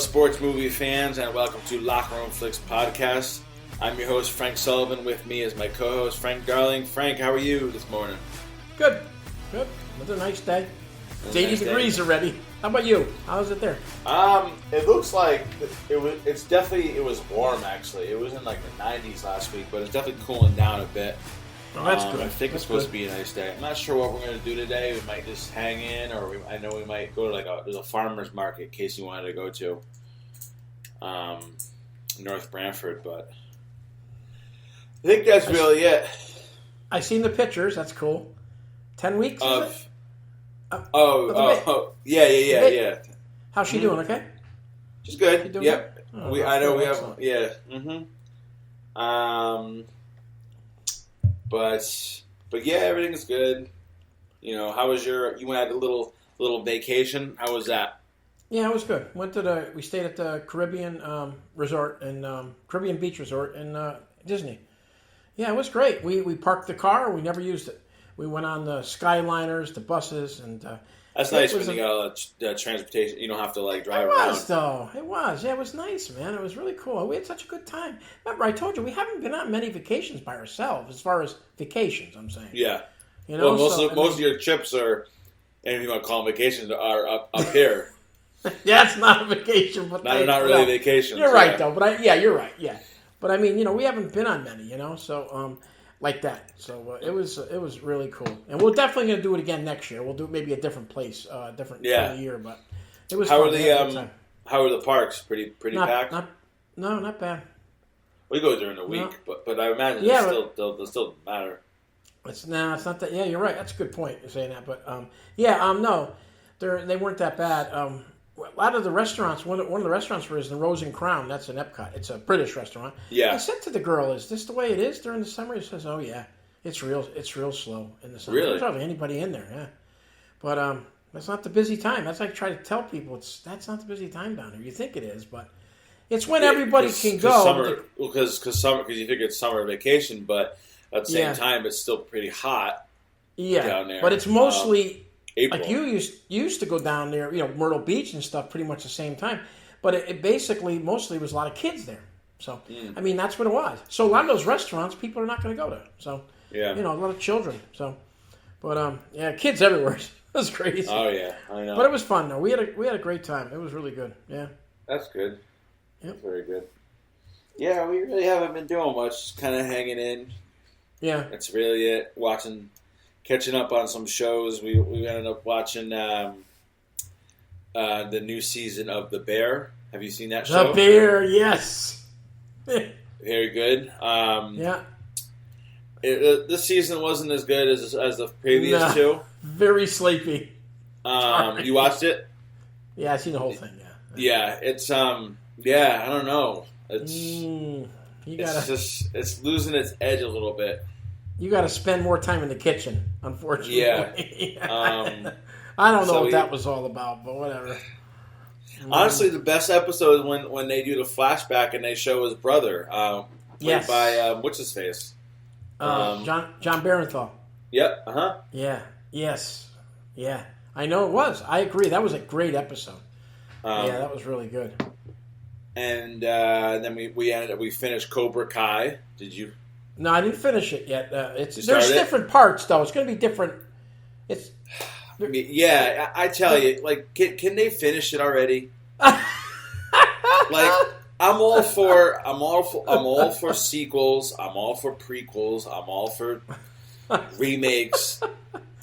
sports movie fans, and welcome to Locker Room Flicks Podcast. I'm your host, Frank Sullivan. With me is my co-host, Frank Darling. Frank, how are you this morning? Good. Another nice day. It's 80 degrees already. How about you? How's it there? It looks like it was warm actually. It was in like the 90s last week, but it's definitely cooling down a bit. Oh, that's good. I think it's supposed to be a nice day. I'm not sure what we're going to do today. We might just hang in, or I know we might go to there's a farmer's market in case you wanted to go to North Brantford, but I think that's really it. I seen the pictures. That's cool. 10 weeks of it? Yeah. How's she doing? Okay. She's good. Doing Yep. good? Oh, we have. Yeah. But yeah, everything's good. You know, how was you had a little vacation? How was that? Yeah, it was good. We stayed at the Caribbean resort and Caribbean Beach Resort in Disney. Yeah, it was great. We parked the car. We never used it. We went on the Skyliners, the buses, and that's nice when you got all the transportation. You don't have to drive around. It was though. It was. Yeah, it was nice, man. It was really cool. We had such a good time. Remember, I told you we haven't been on many vacations by ourselves. As far as vacations, I'm saying. Yeah. You know, well, most of your trips are, anything you want to call them vacations, are up here. Yeah, it's not a vacation, but not really vacations. You're right, though. But you're right. Yeah, but I mean, we haven't been on many, so like that. So it was really cool, and we're definitely going to do it again next year. We'll do maybe a different place, different time of year, but it was. How fun. How are the parks? Pretty packed. Not bad. We go during the week, but I imagine they'll still matter. It's not that. Yeah, you're right. That's a good point. You're saying that, but no, they weren't that bad. A lot of the restaurants, one of the restaurants was the Rose and Crown. That's in Epcot. It's a British restaurant. Yeah. I said to the girl, "Is this the way it is during the summer?" He says, "Oh yeah, it's real slow in the summer. Really? There's hardly anybody in there." Yeah, but that's not the busy time. That's like trying to tell people that's not the busy time down here. You think it is, but it's when everybody can go. Because you figure it's summer vacation, but at the same time, it's still pretty hot. Yeah, down there. But it's mostly. April. Like you used to go down there, Myrtle Beach and stuff, pretty much the same time. But it basically mostly was a lot of kids there. So I mean, that's what it was. So a lot of those restaurants, people are not going to go to. So a lot of children. So, but kids everywhere. It was crazy. Oh yeah, I know. But it was fun though. We had a great time. It was really good. Yeah. That's good. Yep. That's very good. Yeah, we really haven't been doing much. Just kind of hanging in. Yeah. That's really it. Catching up on some shows. We ended up watching the new season of The Bear. Have you seen that show? The Bear, yes. Very good. Yeah. This season wasn't as good as the previous two. Very sleepy. You watched it? Yeah, I seen the whole thing. Yeah. It's I don't know. It's it's losing its edge a little bit. You got to spend more time in the kitchen, unfortunately. Yeah. I don't know what that was all about, but whatever. Honestly, the best episode is when they do the flashback and they show his brother, played by what's his face, John Barenthal. Yep. Yeah. Yes. Yeah. I know it was. I agree. That was a great episode. That was really good. And then we finished Cobra Kai. Did you? No, I didn't finish it yet. There's different parts, though. It's going to be different. Yeah, I tell you, can they finish it already? I'm all for sequels. I'm all for prequels. I'm all for remakes.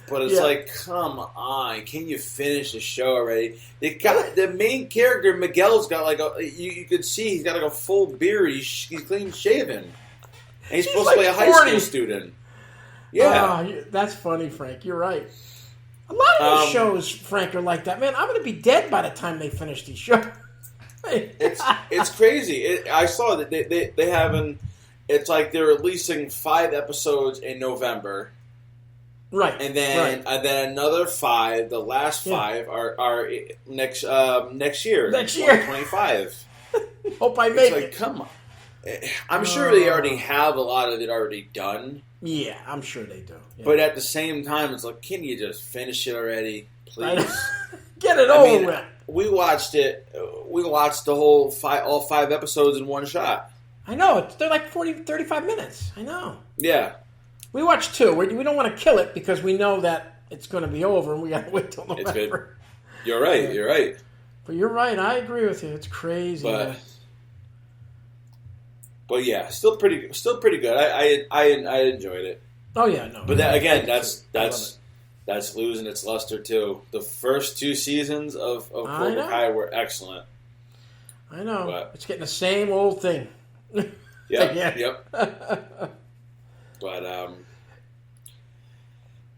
But it's come on, can you finish the show already? The main character, Miguel's got you could see he's got a full beard. He's clean shaven. And he's supposed to play a high school student. Yeah. That's funny, Frank. You're right. A lot of these shows, Frank, are like that. Man, I'm going to be dead by the time they finish these shows. It's crazy. I saw that they haven't. It's like they're releasing 5 episodes in November. Right. And then another 5, the last 5 are next year. Next year. 2025. Hope I make it. Come on. I'm sure they already have a lot of it already done. Yeah, I'm sure they do. Yeah. But at the same time, it's like, can you just finish it already, please? Get it over with. We watched it. we watched all 5 episodes in one shot. I know. They're like 35 minutes. I know. Yeah. We watched 2. We don't want to kill it because we know that it's going to be over and we got to wait till November. You're right. Yeah. You're right. But you're right. I agree with you. It's crazy. But yeah, still pretty good. I enjoyed it. Oh yeah, no. But that's losing its luster too. The first 2 seasons of Cobra Kai were excellent. I know. But it's getting the same old thing. Yep.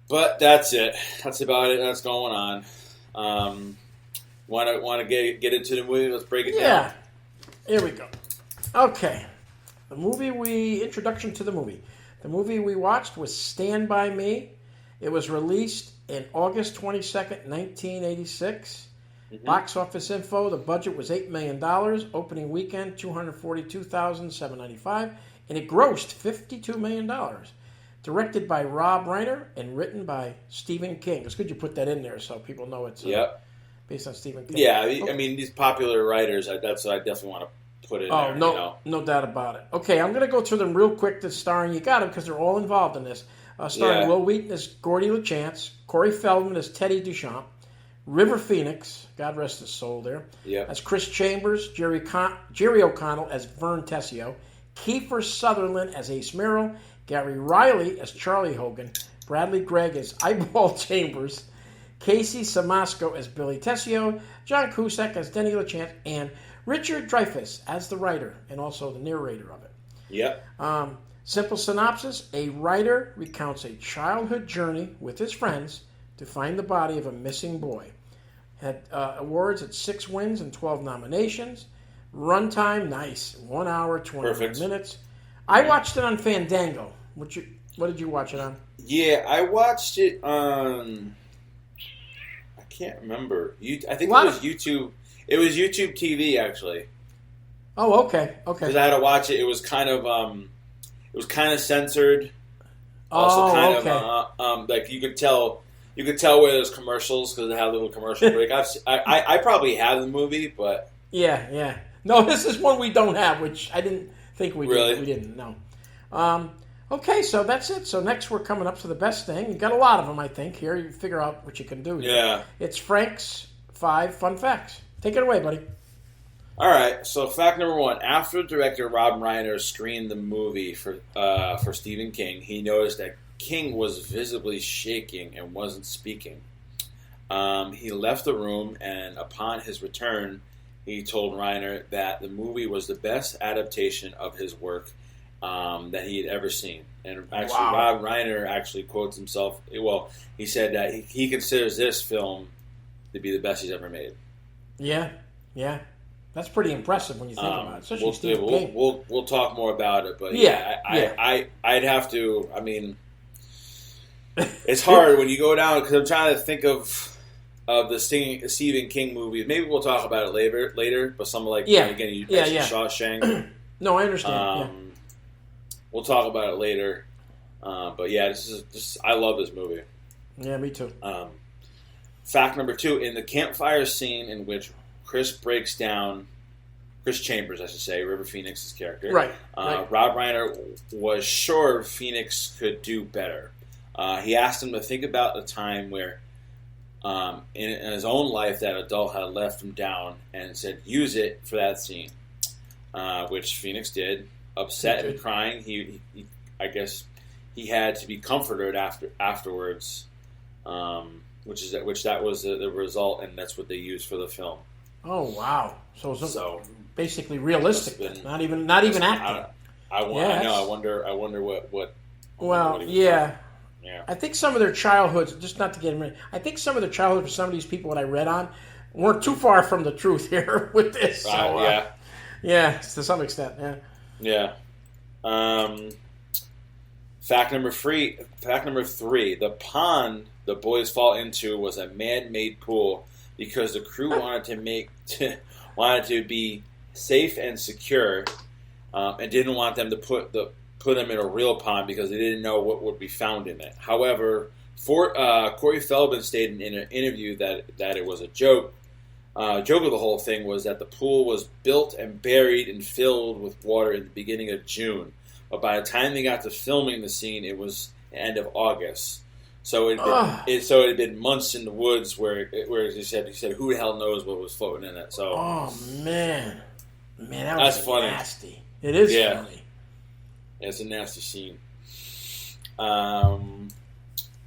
But that's it. That's about it. That's going on. Want to get into the movie? Let's break it down. Yeah. Here we go. Okay. Introduction to the movie. The movie we watched was Stand By Me. It was released in August 22nd, 1986. Mm-hmm. Box office info, the budget was $8 million. Opening weekend, $242,795. And it grossed $52 million. Directed by Rob Reiner and written by Stephen King. It's good you put that in there so people know it's based on Stephen King. Yeah, I mean, these popular writers, that's what I definitely want to put in there. No doubt about it. Okay, I'm going to go through them real quick to starring. You got them because they're all involved in this. Starring Will Wheaton as Gordy LaChance, Corey Feldman as Teddy Duchamp, River Phoenix, God rest his soul there, as Chris Chambers, Jerry O'Connell as Vern Tessio, Kiefer Sutherland as Ace Merrill, Gary Riley as Charlie Hogan, Bradley Gregg as Eyeball Chambers, Casey Siemaszko as Billy Tessio, John Cusack as Denny LaChance, and Richard Dreyfuss as the writer and also the narrator of it. Yep. Simple synopsis: a writer recounts a childhood journey with his friends to find the body of a missing boy. Had awards at 6 wins and 12 nominations. Runtime, nice. 1 hour, 20 minutes. I watched it on Fandango. What did you watch it on? Yeah, I watched it on... I can't remember. I think it was YouTube. It was YouTube TV, actually. Oh, okay. Because I had to watch it. It was kind of censored. Also, like you could tell where there's commercials because they have a little commercial break. I probably have the movie, but yeah. No, this is one we don't have, which I didn't think we did. We didn't. No. Okay, so that's it. So next we're coming up to the best thing. You got a lot of them, I think. Here you figure out what you can do. Yeah. It's Frank's 5 fun facts. Take it away, buddy. All right. So fact number 1: after director Rob Reiner screened the movie for Stephen King, he noticed that King was visibly shaking and wasn't speaking. He left the room, and upon his return, he told Reiner that the movie was the best adaptation of his work that he had ever seen. And actually, Rob Reiner actually quotes himself. Well, he said that he considers this film to be the best he's ever made. Yeah. That's pretty impressive when you think about it. Especially Stephen King. We'll talk more about it, but I'd have to. I mean, it's hard when you go down because I'm trying to think of the Stephen King movies. Maybe we'll talk about it later. But some like again, you mentioned Shawshank. No, I understand. We'll talk about it later. But yeah, this is I love this movie. Yeah, me too. Fact number 2: in the campfire scene in which Chris Chambers, I should say, River Phoenix's character. Right. Rob Reiner was sure Phoenix could do better. He asked him to think about the time where, in his own life, that adult had left him down, and said, "Use it for that scene," which Phoenix did. Upset and crying, I guess he had to be comforted afterwards, which that was the result, and that's what they used for the film. Oh wow! So basically realistic. Not even acting. I wonder what. Well, yeah. I think some of their childhoods, just not to get in. I think some of their childhood for some of these people, what I read on, weren't too far from the truth here with this. So, to some extent. Yeah. Fact number 3: the pond the boys fall into was a man-made pool because the crew wanted to be safe and secure, and didn't want them to put them in a real pond because they didn't know what would be found in it. However, Corey Feldman stated in an interview that it was a joke joke of the whole thing was that the pool was built and buried and filled with water in the beginning of June. But by the time they got to filming the scene, it was the end of August. So it had been months in the woods where he said, who the hell knows what was floating in it? So, oh man, that that's was funny. Nasty. It is funny. Yeah, it's a nasty scene.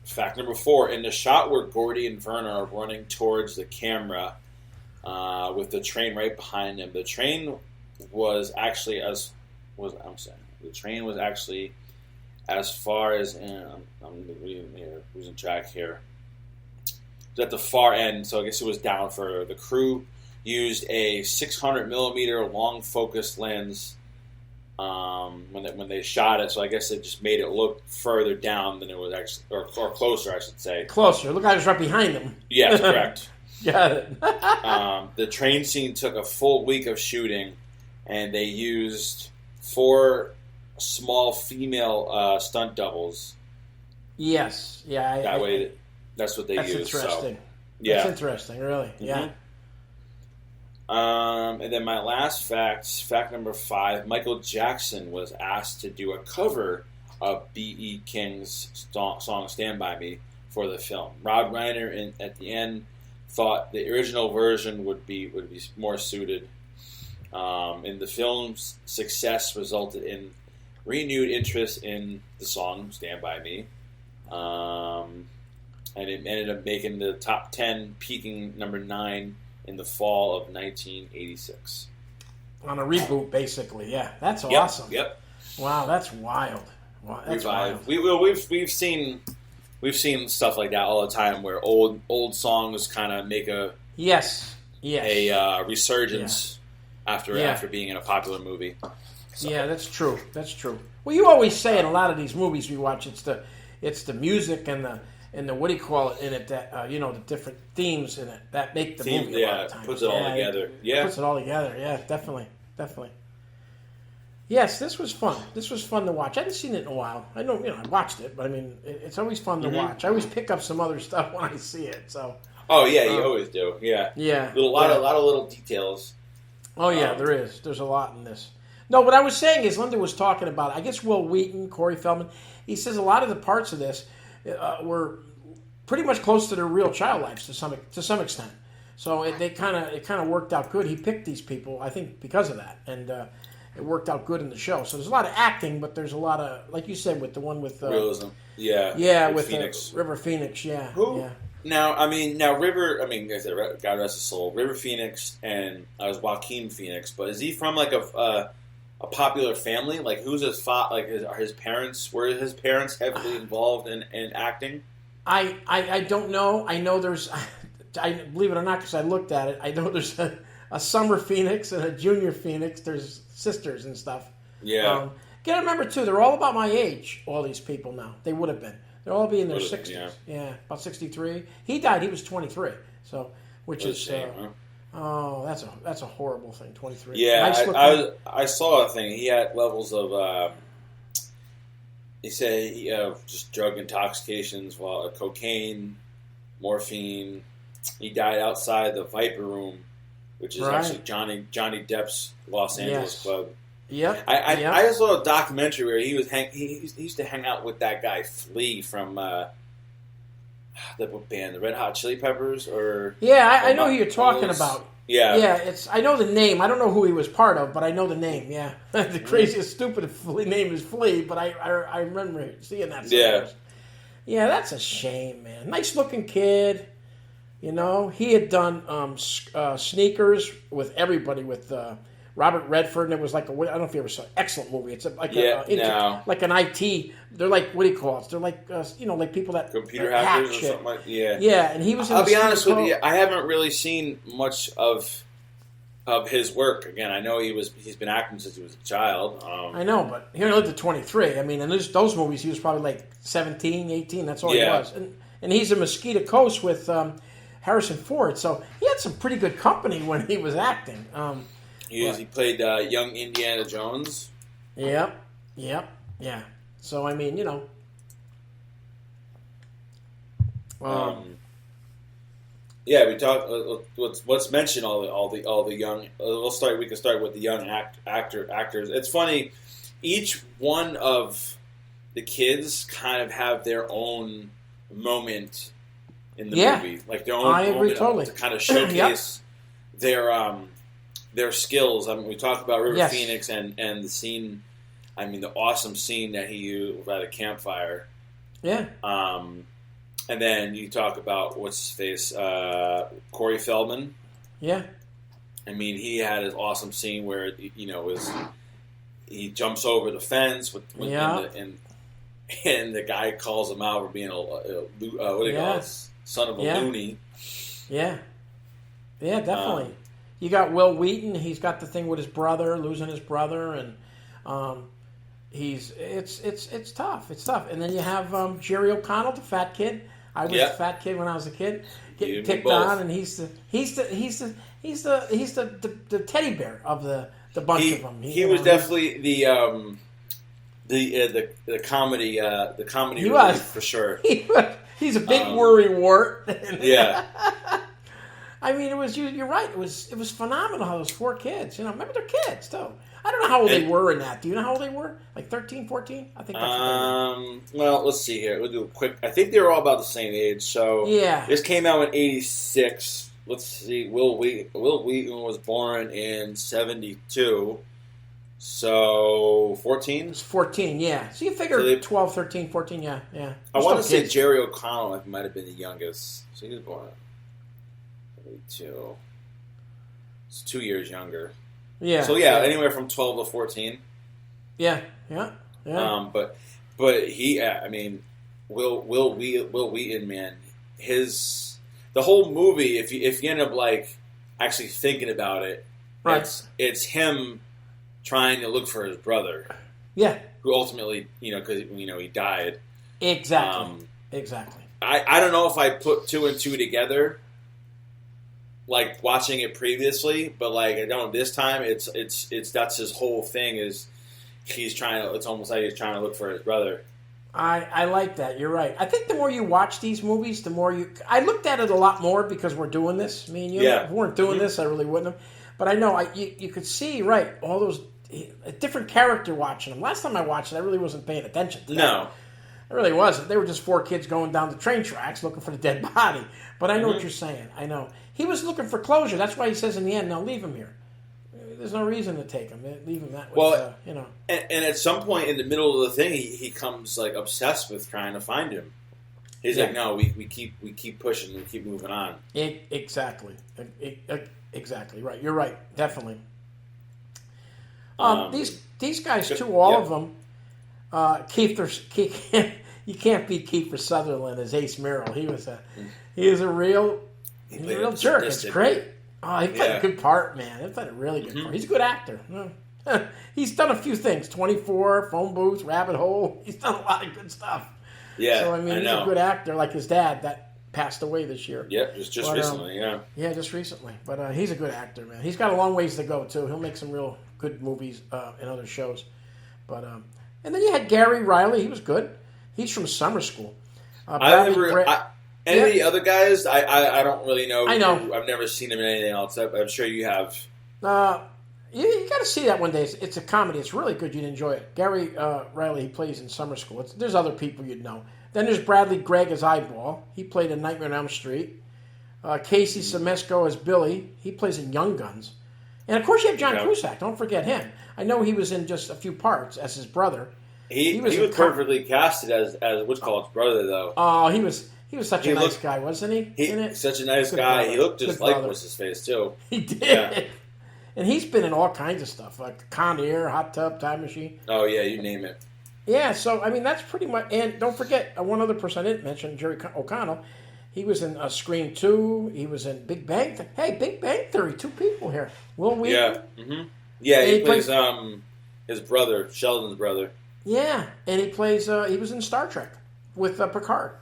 Fact number 4: in the shot where Gordy and Werner are running towards the camera, with the train right behind them, the train was actually as far as I'm reading here, losing track here. It was at the far end, so I guess it was down further. The crew used a 600 millimeter long focus lens when they shot it, so I guess it just made it look further down than it was actually, or closer, I should say. Closer. Look, I was right behind them. Yes, correct. Got it. The train scene took a full week of shooting, and they used 4 small female stunt doubles. Yes. Yeah. That's what they used. That's interesting. So, yeah. That's interesting, really. Mm-hmm. Yeah. And then my last fact number 5, Michael Jackson was asked to do a cover of B.E. King's song Stand By Me for the film. Rob Reiner, at the end, thought the original version would be more suited. And the film's success resulted in renewed interest in the song Stand By Me. And it ended up making the top 10, peaking number 9 in the fall of 1986. On a reboot, basically. Yeah, that's awesome. Yep. Wow, that's wild. Wow, that's wild. We've seen stuff like that all the time, where old songs kind of make a resurgence after being in a popular movie. So. Yeah, that's true. Well, you always say in a lot of these movies we watch, it's the music and the what do you call it in it that the different themes in it that make the movie. Yeah, puts it all together. Puts it all together. Yeah, definitely. Yes, this was fun. This was fun to watch. I hadn't seen it in a while. I know, I watched it, but I mean, it's always fun to watch. I always pick up some other stuff when I see it. So. Oh yeah, you always do. Yeah. Yeah. A lot of little details. Oh yeah, there is. There's a lot in this. No, what I was saying is, Linda was talking about, I guess Will Wheaton, Corey Feldman, he says a lot of the parts of this were pretty much close to their real child lives to some extent. So it kind of worked out good. He picked these people, I think, because of that, and it worked out good in the show. So there's a lot of acting, but there's a lot of, like you said, with the one with realism. With Phoenix. River Phoenix. Yeah. Who? Yeah. Now River. I mean, like I said, God rest his soul. River Phoenix and was Joaquin Phoenix, but is he from like a popular family? Like, who's his father? Like, are his parents? Were his parents heavily involved in acting? I don't know. I know there's. I believe it or not, because I looked at it. I know there's a Summer Phoenix and a Junior Phoenix. There's sisters and stuff. Yeah. Gotta remember too, they're all about my age. All these people now. They would have been. They'll all be in their 60s. Yeah, about 63. He died. He was 23. So, which is shame, huh? Oh, that's a horrible thing. 23. Yeah, I saw a thing. He had levels of. He said just drug intoxications, cocaine, morphine. He died outside the Viper Room, which is actually Johnny Depp's Los Angeles club. Yep. I saw a documentary where he used to hang out with that guy Flea from the band, the Red Hot Chili Peppers, or I know who you're talking about. Yeah, I know the name. I don't know who he was part of, but I know the name. Yeah, the craziest, stupid name is Flea, but I remember seeing that. Sometimes. Yeah, that's a shame, man. Nice looking kid. He had done Sneakers with everybody with. Robert Redford, and it was like I don't know if you ever saw it. Excellent movie. It's like an IT. They're like, what do you call it? They're like like people that computer hackers or something like. Yeah, and he was. I'll be honest with you. I haven't really seen much of his work. Again, I know he's been acting since he was a child. I know, but he only lived to 23. I mean, in those movies, he was probably like 17, 18. That's all he was. And he's in Mosquito Coast with Harrison Ford, so he had some pretty good company when he was acting. He played young Indiana Jones. Yep. So, I mean, Yeah, we talk. Let's mention all the young. We can start with the young actors. It's funny. Each one of the kids kind of have their own moment in the movie, like their own moment totally. to kind of showcase their skills. I mean, we talked about River Phoenix and the scene. I mean, the awesome scene that he used at a campfire. Yeah. And then you talk about what's his face, Corey Feldman. Yeah. I mean, he had his awesome scene where he jumps over the fence and the guy calls him out for being what do you call it? Son of a loony. Yeah. Yeah, definitely. You got Will Wheaton. He's got the thing with his brother, losing his brother, and it's tough. It's tough. And then you have Jerry O'Connell, the fat kid. I was the fat kid when I was a kid, getting picked on, and he's the teddy bear of the bunch of them. He was definitely the comedy he was for sure. He's a big worrywart. Yeah. I mean, you're right. It was phenomenal how those four kids. Remember they're kids too. I don't know how old they were in that. Do you know how old they were? Like 13, 14? I think that's well, let's see here. We'll do a quick. I think they were all about the same age. So this came out in 86. Let's see. Will Wheaton was born in 72. So 14? It's 14, yeah. So you figure 12, 13, 14, yeah. I want to say Jerry O'Connell might have been the youngest. So he was born in 72. It's 2 years younger. Yeah. So anywhere from 12 to 14. Yeah. But he, I mean, Will Wheaton, man, the whole movie. If you end up like actually thinking about it, right? It's him trying to look for his brother. Yeah. Who ultimately, because he died. Exactly. Exactly. I don't know if I put two and two together. Like watching it previously, but like I don't this time. It's that's his whole thing is he's trying to. It's almost like he's trying to look for his brother. I like that. You're right. I think the more you watch these movies, the more you. I looked at it a lot more because we're doing this. Me and you. If we weren't doing this, I really wouldn't have. But I know you could see all those a different character watching them. Last time I watched it, I really wasn't paying attention to that. No. It really wasn't. They were just four kids going down the train tracks looking for the dead body. But I know what you're saying. I know. He was looking for closure. That's why he says in the end, "No, leave him here. There's no reason to take him. Leave him that way." Well, And at some point in the middle of the thing, he comes like obsessed with trying to find him. He's like, "No, we keep pushing. We keep moving on." Exactly. Exactly right. You're right. Definitely. These guys too. All of them. Keith. You can't beat Kiefer Sutherland as Ace Merrill. He was a real jerk. It's great. Oh, he played a good part, man. He played a really good part. He's a good actor. He's done a few things. 24, Phone Booth, Rabbit Hole. He's done a lot of good stuff. Yeah, so I mean, he's a good actor, like his dad that passed away this year. Yep, just recently. Yeah, just recently. But he's a good actor, man. He's got a long ways to go too. He'll make some real good movies and other shows. But and then you had Gary Riley. He was good. He's from Summer School. Any of the other guys, I don't really know. I know. I've never seen him in anything else. I'm sure you have. You got to see that one day. It's a comedy. It's really good. You'd enjoy it. Gary Riley, he plays in Summer School. There's other people you'd know. Then there's Bradley Gregg as Eyeball. He played in Nightmare on Elm Street. Casey Siemaszko as Billy. He plays in Young Guns. And, of course, you have John Cusack. Don't forget him. I know he was in just a few parts as his brother. He was perfectly casted as what's called his brother, though. Oh, he was such a nice guy, wasn't he? Such a nice guy. He looked just like what's his face too. He did. Yeah. And he's been in all kinds of stuff, like Con Air, Hot Tub, Time Machine. Oh yeah, you name it. Yeah, so I mean that's pretty much. And don't forget one other person I didn't mention, Jerry O'Connell. He was in Scream 2. He was in Big Bang. Hey, Big Bang Theory. 2 people here. Will Wheaton. Yeah. Yeah, he plays his brother, Sheldon's brother. Yeah, and he plays. He was in Star Trek with Picard.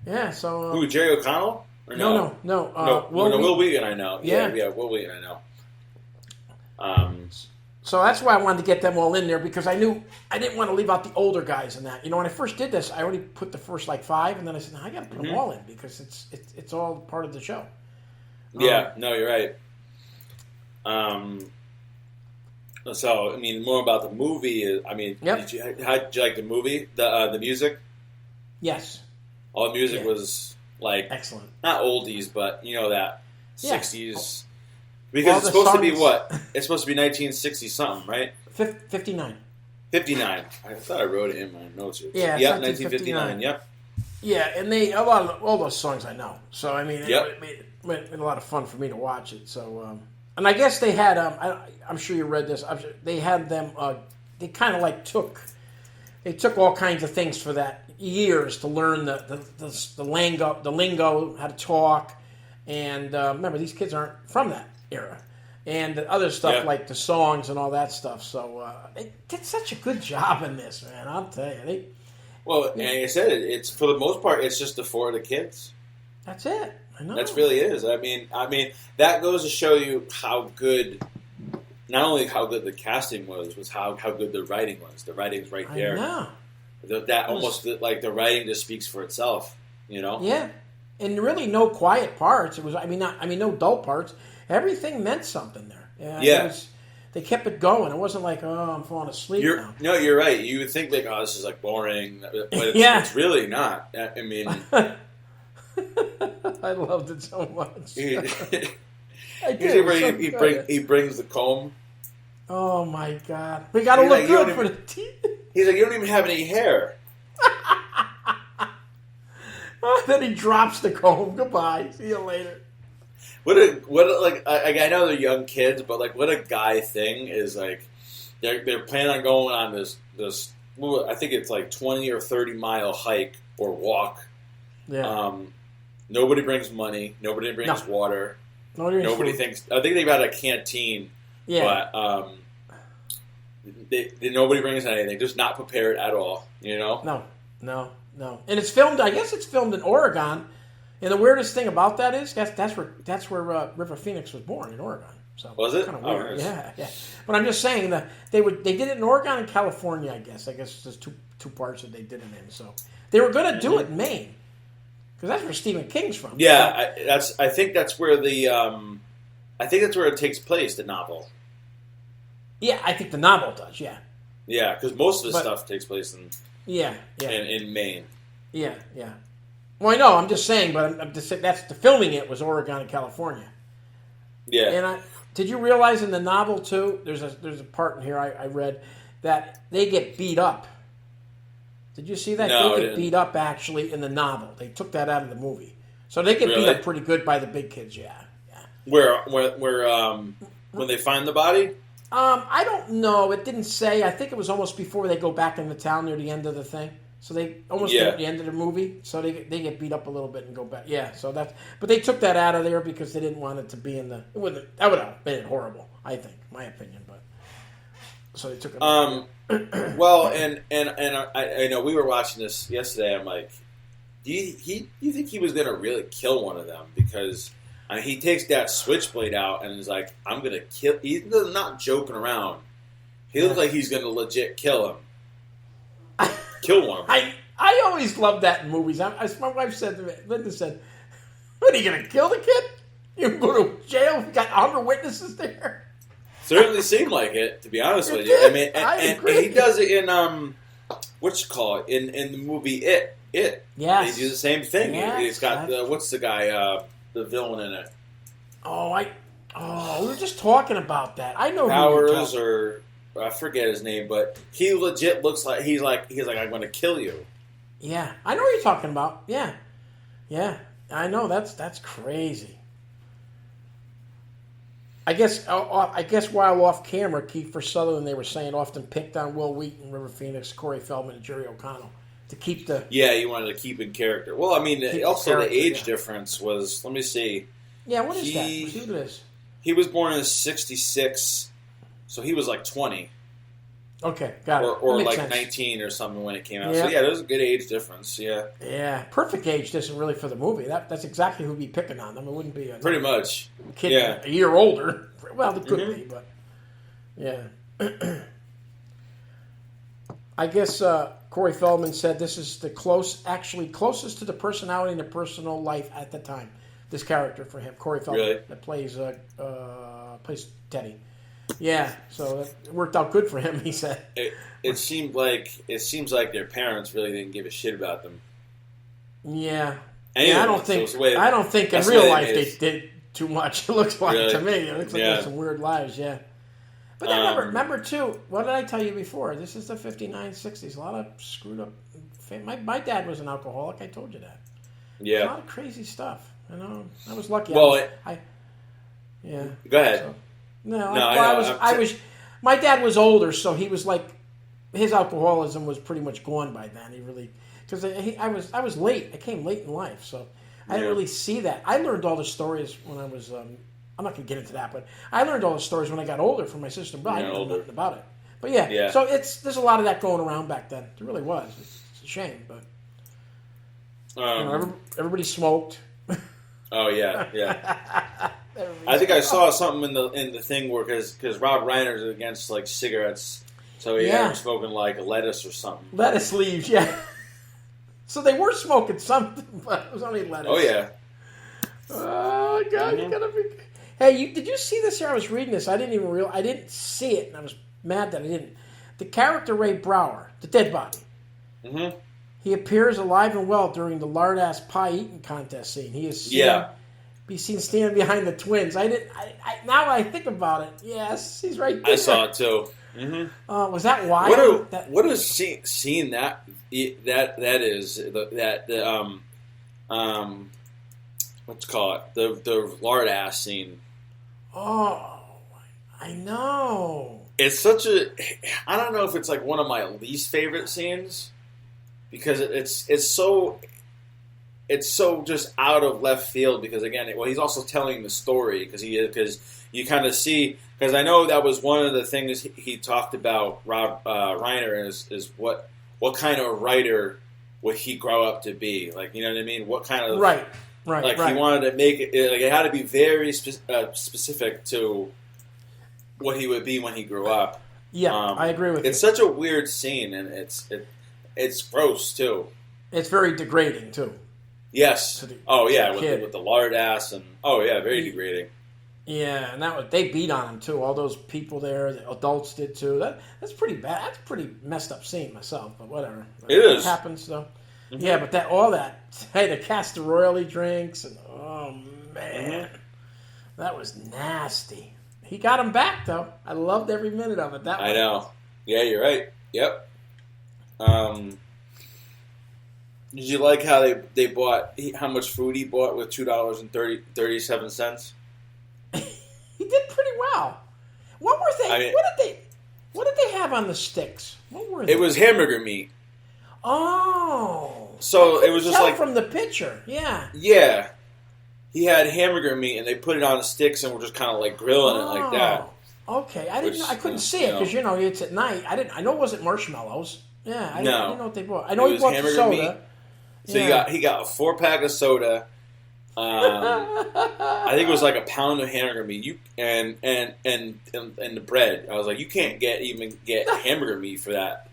Yeah, so. Who, Jerry O'Connell? Or no. Will Wheaton, I know. Yeah, Will Wheaton, I know. So that's why I wanted to get them all in there because I knew I didn't want to leave out the older guys in that. You know, when I first did this, I already put the first like 5, and then I said, no, I got to put them all in because it's all part of the show. Yeah, no, you're right. So, I mean, more about the movie. I mean, did you like the movie, the music? Yes. All the music was like excellent, not oldies, but you know that 60s. Because it's supposed to be what? It's supposed to be 1960 something, right? 59. 59. I thought I wrote it in my notes here. Yeah, yep, 1959. Yep. Yeah, and all those songs I know. So I mean, it made a lot of fun for me to watch it. So, and I guess they had. I'm sure you read this. They had them. They kind of like took all kinds of things for that years to learn the lingo, how to talk, and remember these kids aren't from that era, and the other stuff like the songs and all that stuff. So they did such a good job in this, man. I'll tell you. And like I said, it's for the most part, it's just for the kids. That's it. I know. That really is. I mean, that goes to show you how good, not only how good the casting was how good the writing was. The writing's right there. I know. That almost like the writing just speaks for itself. You know. Yeah, and really no quiet parts. It was. No dull parts. Everything meant something there. Yeah. They kept it going. It wasn't like, oh, I'm falling asleep now. No, you're right. You would think like, oh, this is like boring, but it's really not. I mean, I loved it so much. He brings the comb. Oh my God, we got to look good for the teeth. He's like, you don't even have any hair. Then he drops the comb. Goodbye. See you later. I know they're young kids, but like what a guy thing is like they're planning on going on this I think it's like 20 or 30 mile hike or walk. Yeah. Nobody brings money. Nobody brings water. Nobody thinks. I think they've got a canteen. Yeah. But nobody brings anything. Just not prepared at all. You know. No. And it's filmed. I guess it's filmed in Oregon. And the weirdest thing about that is that's where River Phoenix was born, in Oregon. So was it? Kind of weird. Oh, nice. Yeah. But I'm just saying that they did it in Oregon and California. I guess there's two parts that they did it in. So they were going to do it in Maine because that's where Stephen King's from. Yeah, I think that's where it takes place. The novel. Yeah, I think the novel does. Yeah. Yeah, because most of the stuff takes place in Maine. Yeah. Well, I know. I'm just saying, but I'm just saying that's the filming. It was Oregon and California. Yeah. And did you realize in the novel too? There's a part in here I read that they get beat up. Did you see that? No, they get beat up actually in the novel. They took that out of the movie, so they get beat up pretty good by the big kids. Yeah. Where when they find the body? I don't know. It didn't say. I think it was almost before they go back in the town near the end of the thing. So they almost at the end of the movie, so they get beat up a little bit and go back. Yeah, so but they took that out of there because they didn't want it to be in the. That would have been horrible, I think, my opinion. But so they took it. Well, and I know we were watching this yesterday. I'm like, do you think he was going to really kill one of them? Because he takes that switchblade out and is like, I'm going to kill. He's not joking around. He looks like he's going to legit kill him. Kill one of them. I always love that in movies. My wife said to me, Linda said, what, are you going to kill the kid? You can go to jail if you got 100 witnesses there? Certainly seemed like it, to be honest with you. I mean, and he does it in, in the movie It. Yes. They do the same thing. Yes. He's got, what's the guy, the villain in it? We were just talking about that. I know Powers or... I forget his name, but he legit looks like he's like I'm going to kill you. Yeah, I know what you're talking about. Yeah, I know that's crazy. I guess while off camera, Kiefer Sutherland, they were saying, often picked on Will Wheaton, River Phoenix, Corey Feldman, and Jerry O'Connell to keep the. Yeah, you wanted to keep in character. Well, I mean, also the age difference was. Let me see. Yeah, what is that? See what it is. He was born in '66. So he was like 20. Okay, got it. Or like sense. 19 or something when it came out. Yeah. So yeah, there's a good age difference, yeah. Yeah, perfect age isn't really for the movie. That's exactly who'd be picking on them. It wouldn't be pretty much a kid a year older. Well, it could be, but yeah. I guess Corey Feldman said this is the closest to the personality and the personal life at the time. This character for him, Corey Feldman, that plays Teddy. Yeah, so it worked out good for him. He said it seems like their parents really didn't give a shit about them. Yeah, anyway, I don't think in real life they did too much. It looks like to me. It looks like they had some weird lives. Yeah. But then remember too, what did I tell you before? This is the 59, 60s. A lot of screwed up. My dad was an alcoholic. I told you that. Yeah. A lot of crazy stuff. You know, I was lucky. Well, yeah. Go ahead. So, I was. My dad was older, so he was like, his alcoholism was pretty much gone by then. He really, because I was late. I came late in life, so I didn't really see that. I learned all the stories when I was. I'm not going to get into that, but I learned all the stories when I got older from my sister. But I didn't know nothing about it. But yeah. So there's a lot of that going around back then. There really was. It's a shame, but everybody smoked. Oh yeah. I think I saw something in the thing where because Rob Reiner's against like cigarettes, so he had him smoking like lettuce or something. Lettuce leaves, yeah. So they were smoking something, but it was only lettuce. Oh yeah. Oh God, you gotta be. Hey, did you see this here? I was reading this. I didn't see it, and I was mad that I didn't. The character Ray Brower, the dead body. Mm-hmm. He appears alive and well during the lard-ass pie eating contest scene. He is be seen standing behind the twins. Now I think about it. Yes, he's right there. I saw it too. Mm-hmm. Was that why? What is seeing that is what's called the lard ass scene. Oh, I know. It's I don't know if it's like one of my least favorite scenes because it's so just out of left field because again, he's also telling the story because you kind of see because I know that was one of the things he talked about Rob Reiner is what kind of writer would he grow up to be, like, you know what I mean, what kind of right. He wanted to make it like it had to be very specific to what he would be when he grew up. Yeah, I agree with you. It's such a weird scene, and it's gross too. It's very degrading too. Yes. With the lard ass and very degrading. Yeah, and they beat on him too. All those people there, the adults did too. That's pretty bad. That's a pretty messed up scene myself, but whatever. It is. Happens though. Mm-hmm. Yeah, but the Castor Royale he drinks, and oh man, that was nasty. He got him back though. I loved every minute of it. I know. Yeah, you're right. Yep. Did you like how they bought how much food he bought with $2.37? He did pretty well. What were they? What did they have on the sticks? What were they? It was hamburger meat. Oh, so it was just like from the picture. Yeah. Yeah. He had hamburger meat, and they put it on the sticks, and we're just kind of like grilling it like that. Okay, I didn't know. I couldn't see it because it's at night. I know it wasn't marshmallows. Yeah, I didn't know what they bought. I know he bought the soda. Meat. So he got a 4-pack of soda. I think it was like a pound of hamburger meat. And the bread. I was like, you can't get hamburger meat for that.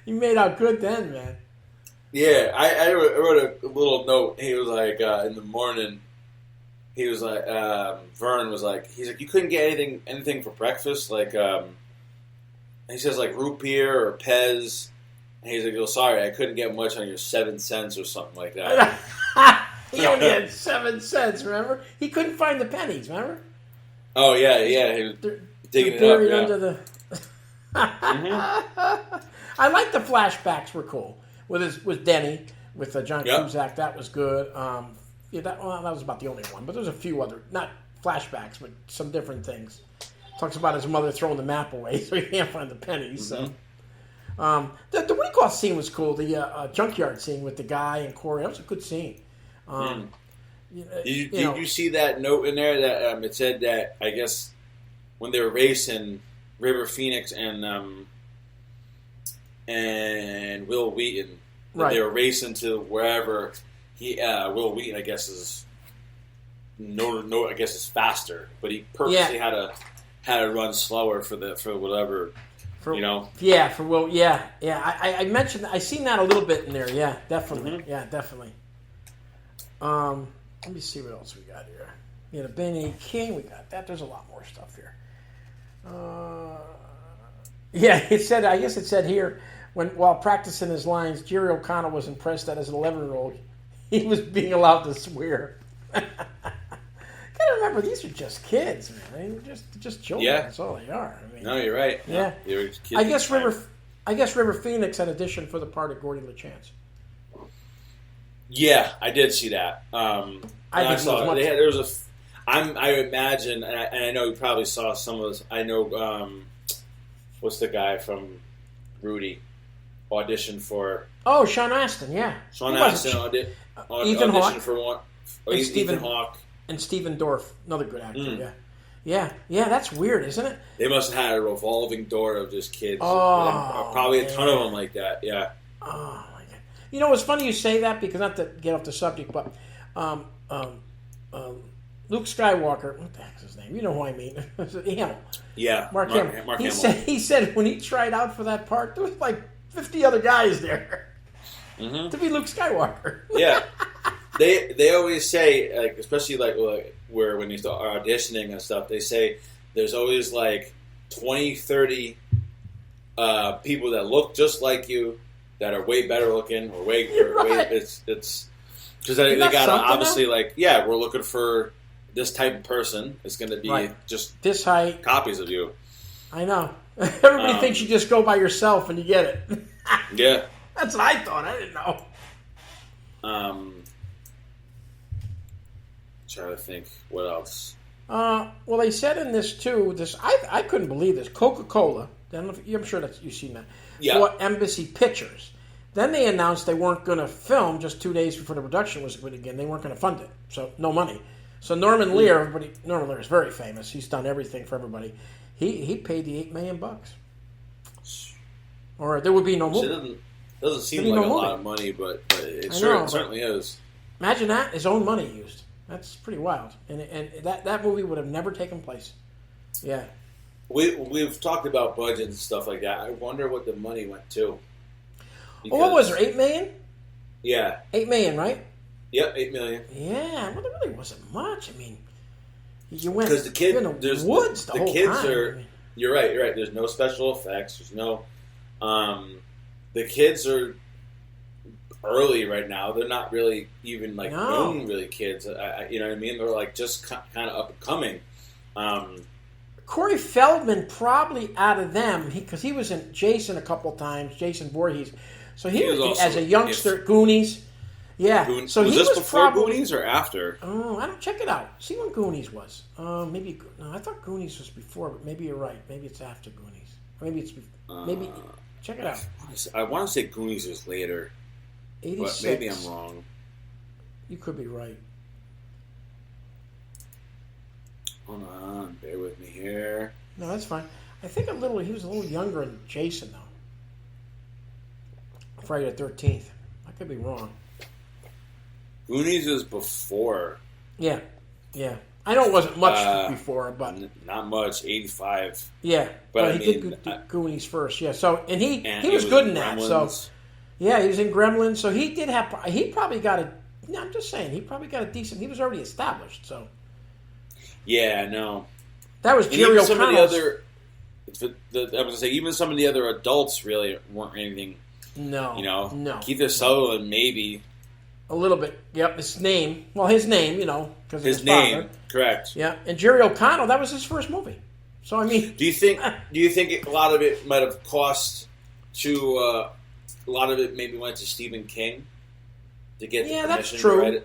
You made out good then, man. Yeah, I wrote a little note. He was like, in the morning, he was like, Vern was like, he's like, you couldn't get anything for breakfast, like, he says like root beer or Pez. And he's like, oh, sorry, I couldn't get much on your 7 cents or something like that. He only had 7 cents, remember? He couldn't find the pennies, remember? Oh, yeah. He was digging it up, under the... I like the flashbacks were cool. With Denny, with John Cusack, that was good. That was about the only one. But there's a few other, not flashbacks, but some different things. Talks about his mother throwing the map away, so he can't find the pennies. Mm-hmm. So, the recall scene was cool. The junkyard scene with the guy and Corey, that was a good scene. Did you see that note in there that it said that I guess when they were racing, River Phoenix and Will Wheaton, they were racing to wherever Will Wheaton I guess is no, I guess it's faster, but he purposely had to run slower for whatever. Yeah, for Will. Yeah. I mentioned. I seen that a little bit in there. Yeah, definitely. Mm-hmm. Yeah, definitely. Let me see what else we got here. The Benny King. We got that. There's a lot more stuff here. Yeah, it said. I guess it said here while practicing his lines, Jerry O'Connell was impressed that as an 11-year-old, he was being allowed to swear. Gotta remember, these are just kids, man. They're just children. Yeah. That's all they are. I mean, no, you're right. Yeah. They're kids I guess River Phoenix had auditioned for the part of Gordy LaChance. Yeah, I did see that. I saw it. There was I imagine, and I know you probably saw some of this. I know, what's the guy from Rudy auditioned for? Oh, Sean Astin, yeah. Sean Astin auditioned for one. Ethan Hawke. And Stephen Dorff, another good actor, yeah. Yeah, that's weird, isn't it? They must have had a revolving door of just kids. Oh, probably a ton of them like that, yeah. Oh, my God. You know, it's funny you say that, because not to get off the subject, but Luke Skywalker, what the heck is his name? You know who I mean. Hamill. Yeah. Mark Hamill. He said when he tried out for that part, there was like 50 other guys there to be Luke Skywalker. Yeah. They always say, like, especially like where when you start auditioning and stuff, they say there's always like 20, 30 people that look just like you that are way better looking or way it's because they gotta obviously we're looking for this type of person. It's going to be just this height copies of you. I know. Everybody thinks you just go by yourself and you get it. Yeah, that's what I thought. I didn't know. Trying to think what else. Well, they said in this too. I couldn't believe this. Coca-Cola. I'm sure that you've seen that. Yeah. Bought Embassy Pictures. Then they announced they weren't going to film just 2 days before the production was going to begin. They weren't going to fund it, so no money. So Norman Lear, Norman Lear is very famous. He's done everything for everybody. He paid the $8 million, or there would be no movie. Doesn't seem like a lot of money, but it certainly is. Imagine that, his own money used. That's pretty wild, and that movie would have never taken place. Yeah, we've talked about budget and stuff like that. I wonder what the money went to. Because, what was there? $8 million? Yeah, $8 million, right? Yep, $8 million. Yeah, well, it really wasn't much. I mean, you went because in the woods the whole kids time. are. You're right. You're right. There's no special effects. There's no. The kids are early right now. They're not really even young, really kids. You know what I mean? They're like just kind of up and coming. Corey Feldman probably out of them because he was in Jason a couple times. Jason Voorhees. So he was also, as a youngster, Goonies. Yeah. So was he this was before Goonies or after? Oh, I don't check it out. See when Goonies was. Maybe no. I thought Goonies was before, but maybe you're right. Maybe it's after Goonies. Or maybe it's maybe. Check it out. I want to say Goonies was later. 86. But maybe I'm wrong. You could be right. Hold on, bear with me here. No, that's fine. I think he was a little younger than Jason, though. Friday the 13th. I could be wrong. Goonies was before. Yeah. I know it wasn't much before, but not much. 85. Yeah, but he did Goonies first. Yeah, so and he was good in that. Gremlins. So yeah, he was in Gremlins. So he did have. He probably got a. No, I'm just saying he probably got a decent. He was already established. So yeah, no. That was Jerry O'Connell's. I was gonna say even some of the other adults really weren't anything. No, no. Keith Sutherland maybe. A little bit. Yep, his name. Well, his name, because his name, father. Correct. Yeah, and Jerry O'Connell, that was his first movie. So I mean, do you think a lot of it might have cost to a lot of it maybe went to Stephen King to get the permission to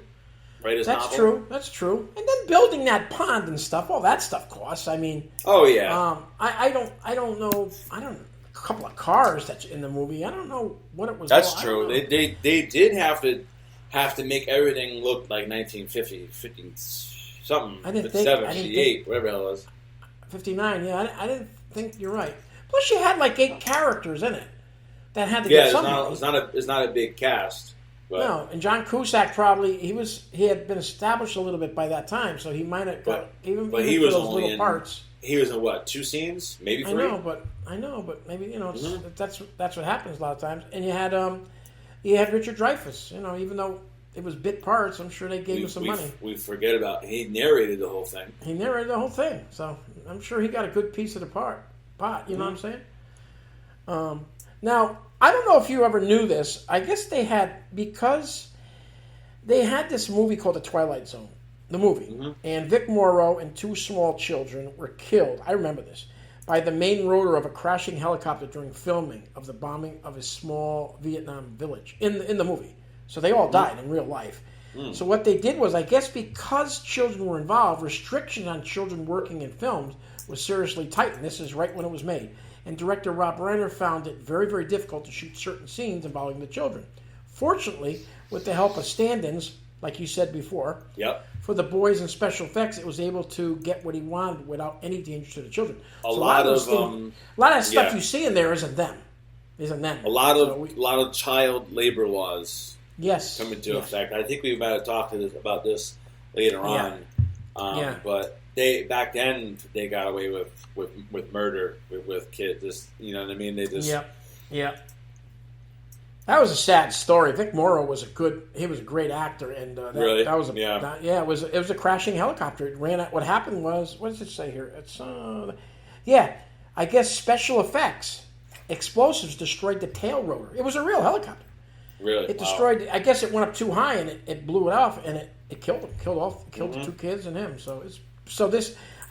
write his novel? That's true. And then building that pond and stuff, all that stuff costs. I mean, oh yeah. I don't know. A couple of cars that's in the movie. I don't know what it was. That's true. They did have to make everything look like 1950, 50 something. 58, whatever the hell it was. 59. Yeah, I didn't think you're right. Plus, you had like 8 characters in it that had to get something. It's not a big cast. But, no, and John Cusack probably he had been established a little bit by that time, so he might have got even he for was those only little parts. He was in what, 2 scenes, maybe 3? I know, but maybe that's what happens a lot of times. And you had Richard Dreyfuss, even though it was bit parts, I'm sure they gave him some money. We forget about he narrated the whole thing. He narrated the whole thing, so I'm sure he got a good piece of the pot. You know what I'm saying? Now, I don't know if you ever knew this. I guess because they had this movie called The Twilight Zone, the movie, and Vic Morrow and 2 small children were killed. I remember this by the main rotor of a crashing helicopter during filming of the bombing of a small Vietnam village in the movie. So they all died in real life. So what they did was, I guess because children were involved, restrictions on children working in films was seriously tightened. This is right when it was made. And director Rob Reiner found it very, very difficult to shoot certain scenes involving the children. Fortunately, with the help of stand-ins, like you said before, for the boys and special effects, it was able to get what he wanted without any danger to the children. A lot of stuff you see in there isn't them. A lot of child labor laws come into effect. I think we might have talked about this later on. But back then they got away with murder with kids. You know what I mean? They just That was a sad story. Vic Morrow was a great actor, and really? That was it was a crashing helicopter. It ran out. What happened was, what does it say here? It's I guess special effects. Explosives destroyed the tail rotor. It was a real helicopter. Really? It destroyed. I guess it went up too high and it blew it off, and it killed him. Killed the 2 kids and him.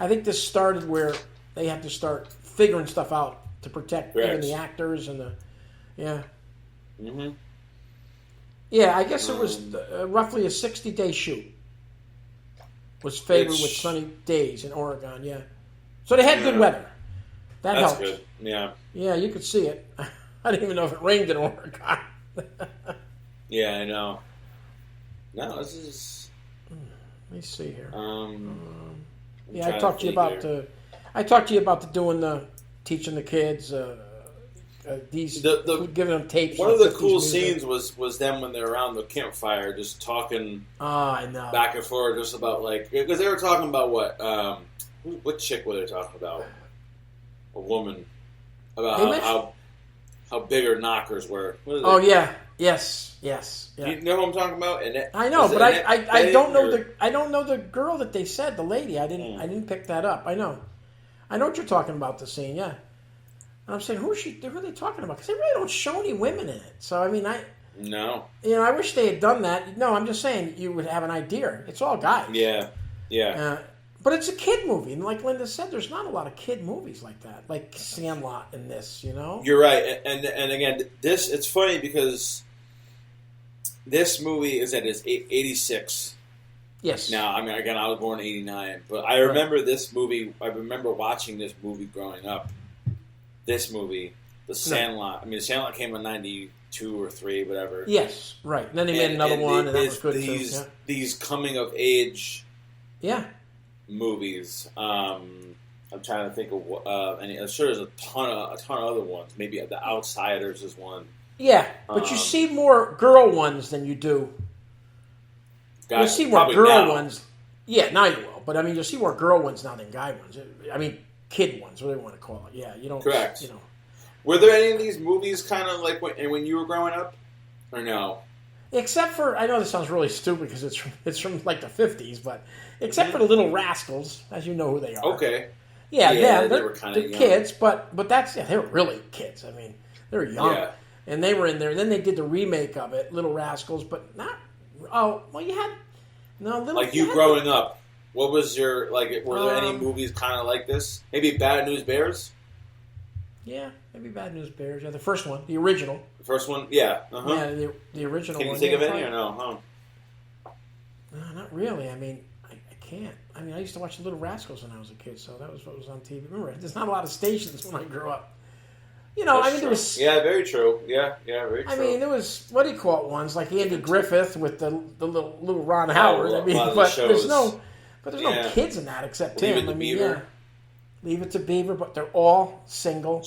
I think this started where they had to start figuring stuff out to protect even the actors and I guess it was roughly a 60-day shoot. Was favored with sunny days in Oregon. Yeah, so they had good weather. That helped. Good. Yeah. Yeah, you could see it. I didn't even know if it rained in Oregon. Yeah, I know. No, this is. Let me see here. I talked to you about doing the teaching the kids giving them tapes. One of the cool scenes was them when they're around the campfire, just talking. I know. Back and forth, just about because they were talking about what chick were they talking about? A woman about how big her knockers were. Oh yeah. Yes. Yeah. You know what I'm talking about? I know, but I don't know I don't know the girl that they said, the lady. I didn't pick that up. I know what you're talking about, the scene. Yeah, and I'm saying who are they talking about? Because they really don't show any women in it. So I mean, no. I wish they had done that. No, I'm just saying you would have an idea. It's all guys. Yeah. But it's a kid movie, and like Linda said, there's not a lot of kid movies like that, like Sandlot and this. You're right, and again, it's funny because this movie is at its 86. Yes. Now, I mean, again, I was born in 89, but I remember this movie. I remember watching this movie growing up. This movie, The Sandlot. I mean, The Sandlot came in 92 or 3, whatever. Yes, right. And then they made another one, and that was good too. Yeah. These coming of age. Yeah. Movies. I'm trying to think of I'm sure there's a ton of other ones. Maybe The Outsiders is one. Yeah, but you see more girl ones than you do. You see more girl ones. Yeah, now you will. But I mean, you'll see more girl ones now than guy ones. I mean, kid ones, whatever you want to call it. Yeah, you don't. Correct. Were there any of these movies kind of like when you were growing up, or no? Except for, I know this sounds really stupid because it's from like the 50s, but except for the Little Rascals, as you know who they are. Okay. Yeah, they were kind of kids, but that's they were really kids. I mean, they were young, and they were in there. Then they did the remake of it, Little Rascals, but not. Oh, well, you had growing up. What was your Were there any movies kind of like this? Maybe Bad News Bears. Yeah, maybe Bad News Bears. Yeah, the first one, the original. The first one, yeah. Uh-huh. Yeah, the original one. Can you think of any or no? No, not really. I mean, I can't. I mean, I used to watch The Little Rascals when I was a kid, so that was what was on TV. Remember, there's not a lot of stations when I grew up. There was... Yeah, very true. Yeah, very true. I mean, there was, what do you call it, ones, like Andy Griffith with the little Ron Howard. There's no kids in that except Leave him. It to Beaver. Yeah. Leave It to Beaver, but they're all single.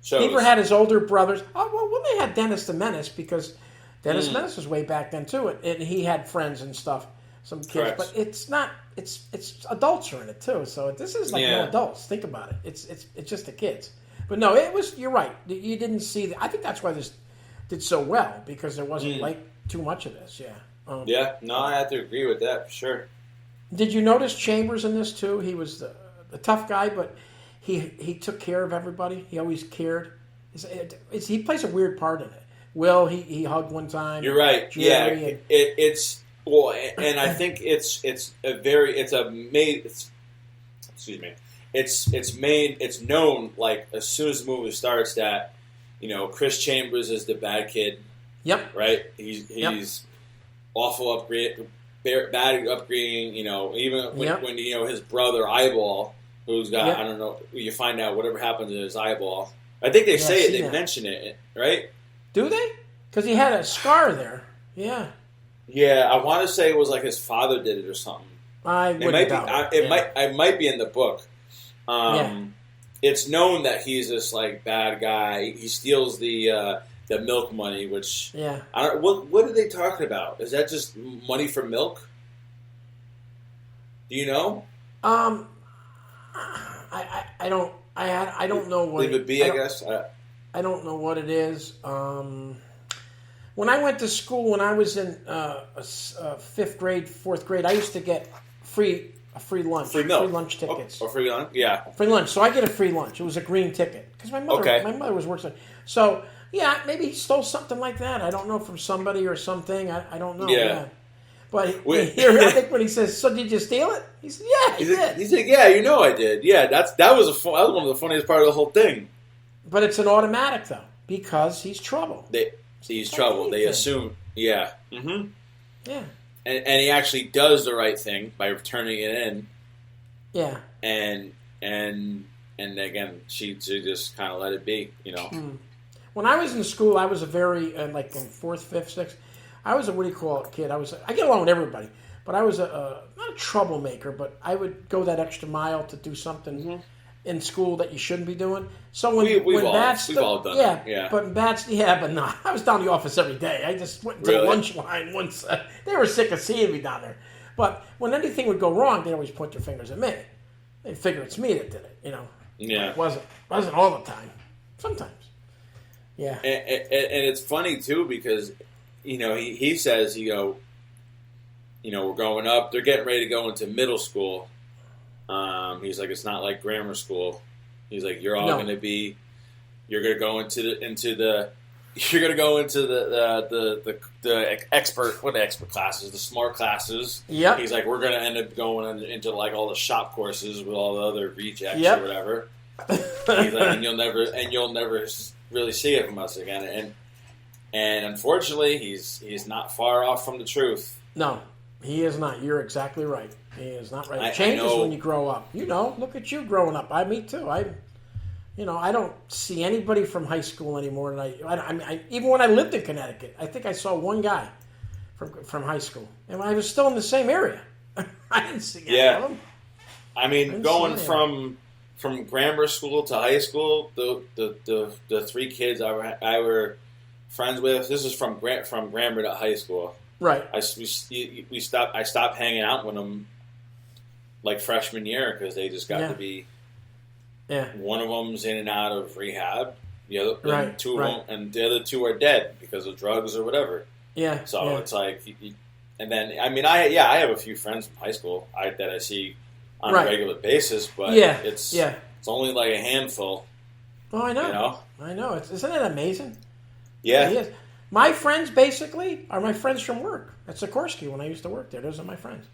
Shows. Beaver had his older brothers. Oh, well, when they had Dennis the Menace, because Dennis Menace was way back then too, and he had friends and stuff, some kids. Correct. But it's not. It's adults are in it too. So this is like no adults. Think about it. It's just the kids. But no, it was. You're right. You didn't see. I think that's why this did so well, because there wasn't like too much of this. Yeah. Yeah. No, I have to agree with that for sure. Did you notice Chambers in this too? He was the tough guy, but he took care of everybody. He always cared. He plays a weird part in it. Will he hugged one time? You're right. Jerry It's well, and I think it's known like as soon as the movie starts that Chris Chambers is the bad kid. Yep. Right. He's awful bad upbringing. Even when his brother Eyeball, who's got I don't know. You find out whatever happens to his eyeball. I think they say it. They mention it, right? Do they? Because he had a scar there. Yeah. Yeah, I want to say it was like his father did it or something. It might be in the book. It's known that he's this like bad guy. He steals the milk money, which what are they talking about? Is that just money for milk? Do you know? I don't. I don't know what. Leave it be, I guess. I don't know what it is. When I went to school, when I was in fifth grade, fourth grade, I used to get free lunch, free lunch tickets, free lunch, yeah, free lunch. So I get a free lunch. It was a green ticket because my mother was working. So yeah, maybe he stole something like that. I don't know, from somebody or something. I don't know. Yeah. But here, I think when he says, "So did you steal it?" He said, "Yeah, he did." He's like, "Yeah, I did. Yeah, that was one of the funniest part of the whole thing." But it's an automatic though, because he's trouble. He's trouble. They assume, yeah, yeah, and he actually does the right thing by returning it in. Yeah, and again, she just kind of let it be, When I was in school, I was a very like in fourth, fifth, sixth. I was a kid. I get along with everybody, but I was not a troublemaker. But I would go that extra mile to do something in school that you shouldn't be doing. So we've all done it. Yeah. But no, I was down the office every day. I just went to the lunch line once. They were sick of seeing me down there. But when anything would go wrong, they always point their fingers at me. They figure it's me that did it. Yeah. It wasn't all the time. Sometimes. Yeah. And it's funny too because he says we're going up. They're getting ready to go into middle school. He's like, it's not like grammar school. He's like, you're all going to be. You're going to go into the. You're going to go into the expert classes, the smart classes. Yep. He's like, we're going to end up going into like all the shop courses with all the other rejects or whatever. He's like, and you'll never really see it from us again. And unfortunately, he's not far off from the truth. No, he is not. You're exactly right. He is not right. It changes when you grow up. Look at you growing up. Me too. I don't see anybody from high school anymore. And I even when I lived in Connecticut, I think I saw one guy from high school, and I was still in the same area. I didn't see any of them. I mean, going from grammar school to high school, the three kids I were friends with. This is from grammar to high school. Right. I stopped hanging out with them like freshman year because they just got to be. Yeah. One of them's in and out of rehab. The other two of them, and the other two are dead because of drugs or whatever. Yeah. So it's like, and then I have a few friends from high school that I see on a regular basis, but it's only like a handful. Oh, I know. I know. Isn't it amazing? Yeah. It is. My friends basically are my friends from work at Sikorsky when I used to work there. Those are my friends.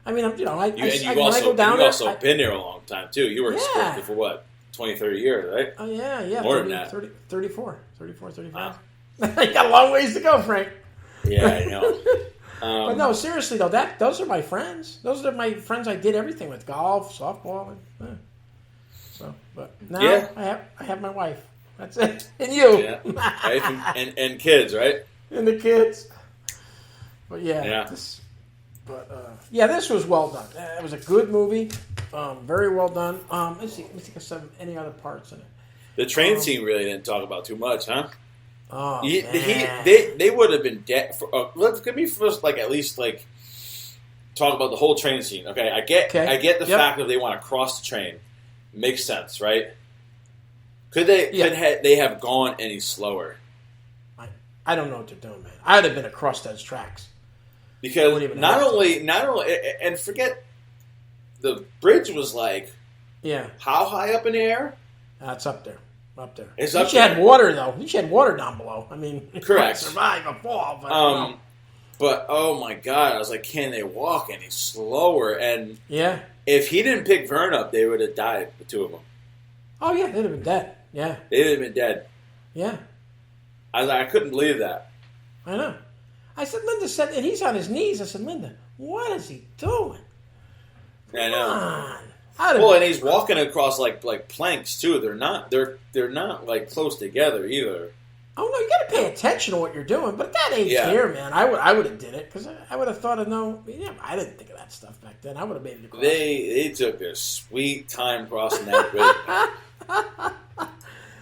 I mean, you've also been there a long time too. You were at Sikorsky for what, 20, 30 years, right? Oh yeah. More than that. 34, 35. Wow. You got a long ways to go, Frank. Yeah, I know. But no, seriously though, those are my friends. Those are my friends I did everything with: golf, softball, So, but now I have my wife. That's it. And you. Yeah. Right? And kids, right? And the kids. But this was well done. It was a good movie. Very well done. Let me think of any other parts in it. The train scene really didn't talk about too much, huh? Oh, they would have been dead. Let me first, at least, talk about the whole train scene. Okay, I get the fact that they want to cross the train. Makes sense, right? Could they have gone any slower? I don't know what they're doing, man. I'd have been across those tracks. Because not only, and forget, the bridge was how high up in the air? It's up there. Up there. It's up there. Had water, though. You had water down below. I mean, correct. Survive a fall. But oh my God, I was like, can they walk any slower? And yeah, if he didn't pick Vern up, they would have died, the two of them. Oh yeah, they'd have been dead. Yeah, they'd have been dead. Yeah, I couldn't believe that. I know. I said, Linda said, and he's on his knees. I said, Linda, what is he doing? I know. Well, and he's walking across like planks too. They're not close together either. Oh no, you got to pay attention to what you're doing. But at that age here, man, I would have did it because I would have thought of I didn't think of that stuff back then. I would have made it across. They took their sweet time crossing that bridge.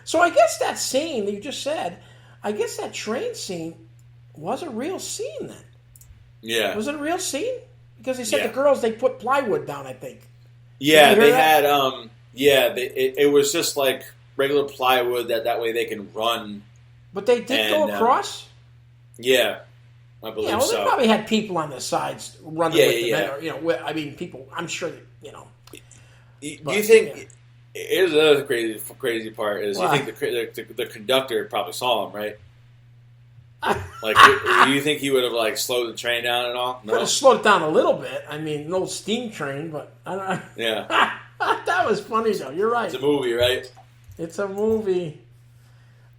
So I guess that scene that you just said, I guess that train scene was a real scene then. Yeah. Was it a real scene? Because they said the girls, they put plywood down, I think. Yeah, they had, it was just like regular plywood that way they can run. But they did go across? Yeah, I believe so. They probably had people on the sides running with them. Or, I mean, people, I'm sure that, Do you think, here's another crazy part, is you think the conductor probably saw him, right? Do you think he would have slowed the train down at all? No? Could have slowed it down a little bit. I mean, an old steam train, but I don't. Yeah, that was funny though. You're right. It's a movie, right? It's a movie.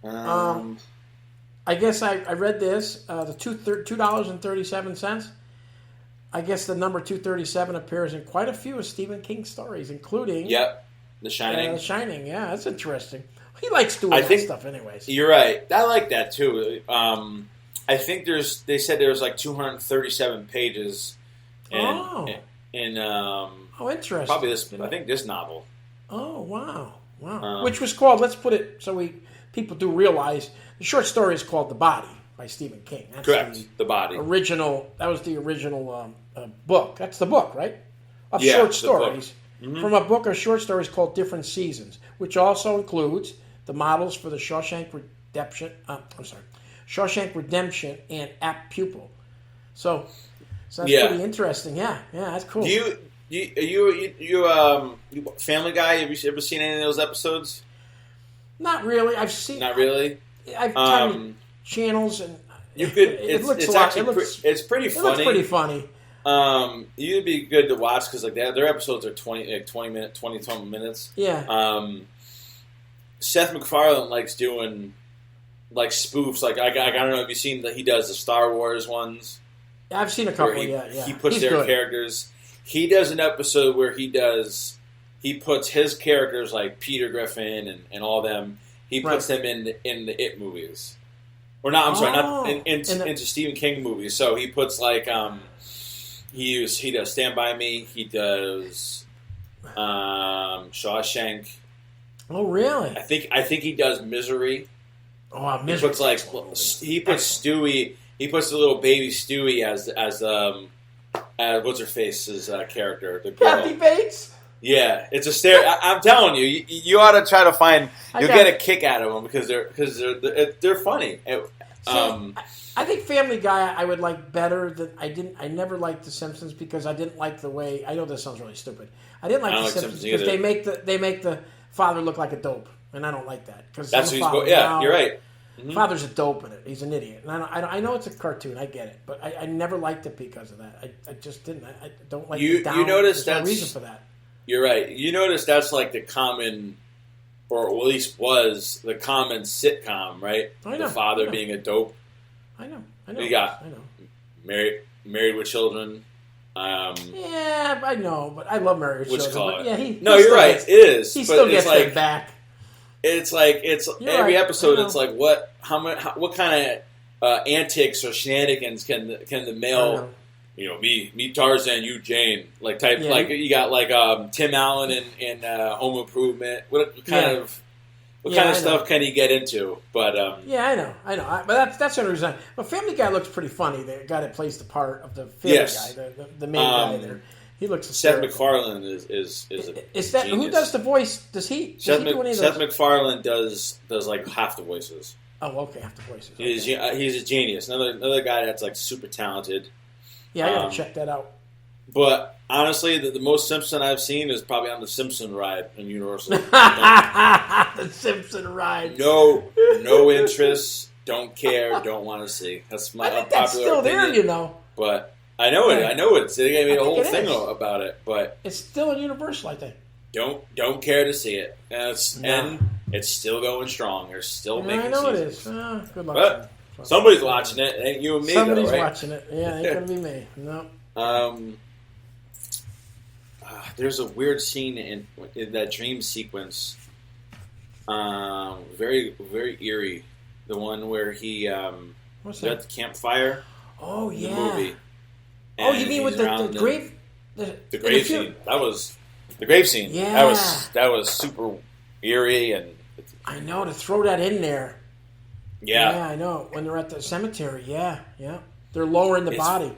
I guess I read this. The $2.37. I guess the number 237 appears in quite a few of Stephen King's stories, including The Shining. The Shining. Yeah, that's interesting. He likes doing that stuff, anyways. You're right. I like that too. I think they said there was 237 pages. In interesting. Probably this. I think this novel. Oh wow! Which was called. Let's put it so people do realize the short story is called The Body by Stephen King. That's correct. The Body. Original. That was the original book. That's the book, right? Of short stories. From a book of short stories called Different Seasons, which also includes the models for the Shawshank Redemption and Apt Pupil. So that's pretty interesting. Yeah, that's cool. You Family Guy? Have you ever seen any of those episodes? Not really. I've seen. Not really. I've tiny channels and you could. It's pretty funny. It looks pretty funny. You'd be good to watch because their episodes are 20 minutes. Yeah. Seth MacFarlane likes doing spoofs. I don't know if you've seen that he does the Star Wars ones. Yeah, I've seen a couple. He puts their characters. He does an episode where he puts his characters like Peter Griffin and all them. He puts them in the It movies, or not. I'm sorry, not into Stephen King movies. So he puts he does Stand By Me. He does Shawshank. Oh, really? I think he does Misery. Oh, Misery. He puts Stewie. He puts the little baby Stewie as what's her face's character, the girl. Kathy Bates. Yeah, it's a stare. I'm telling you, you ought to try to find. You'll get a kick out of them because they're funny. I think Family Guy I would like better than I never liked The Simpsons because I didn't like the way. I know this sounds really stupid. I didn't like The Simpsons because they make the father look like a dope, and I don't like that because that's who he's. Yeah, you're right. Mm-hmm. Father's a dope in it. He's an idiot. And I know it's a cartoon. I get it, but I never liked it because of that. I just didn't. I don't like. You notice that's no reason for that. You're right. You notice that's the common, or at least was the common sitcom, right? I know. The father being a dope. I know. You got Married with Children. Yeah, I know, but I love Married with Children. Yeah, you're right. It is. He still gets it back. It's every episode. It's what kind of antics or shenanigans can the male, me Tarzan, you Jane, you got Tim Allen in Home Improvement. What kind of what kind of stuff can you get into? But yeah, I know. But that's the only reason. But Family Guy looks pretty funny. The guy that plays the part of the Family Guy, the main guy there. He looks. Seth MacFarlane is that genius. Who does the voice? Does he? Seth MacFarlane does like half the voices. Oh, okay, half the voices. Okay. He's a genius. Another guy that's like super talented. Yeah, I gotta check that out. But honestly, the most Simpson I've seen is probably on the Simpson ride in Universal. The Simpson ride. No interest. Don't care. Don't want to see. That's my I think that's still opinion. there, But I know it. I know it. They made a whole thing about it. But it's still in Universal, I think. Don't care to see it. And it's still going strong. They're still making seasons. I know seasons. it is. Good luck. But somebody's watching it. It ain't you and me. Somebody's right? watching it. Yeah, it ain't gonna be me. No. There's a weird scene in that dream sequence. Very, very eerie. The one where he What's at the campfire. Oh yeah. The movie. Oh, you mean with the grave? The grave scene. That was the grave scene. Yeah. That was super eerie and. I know, to throw that in there. Yeah. Yeah, I know. When they're at the cemetery, yeah. They're lowering the body.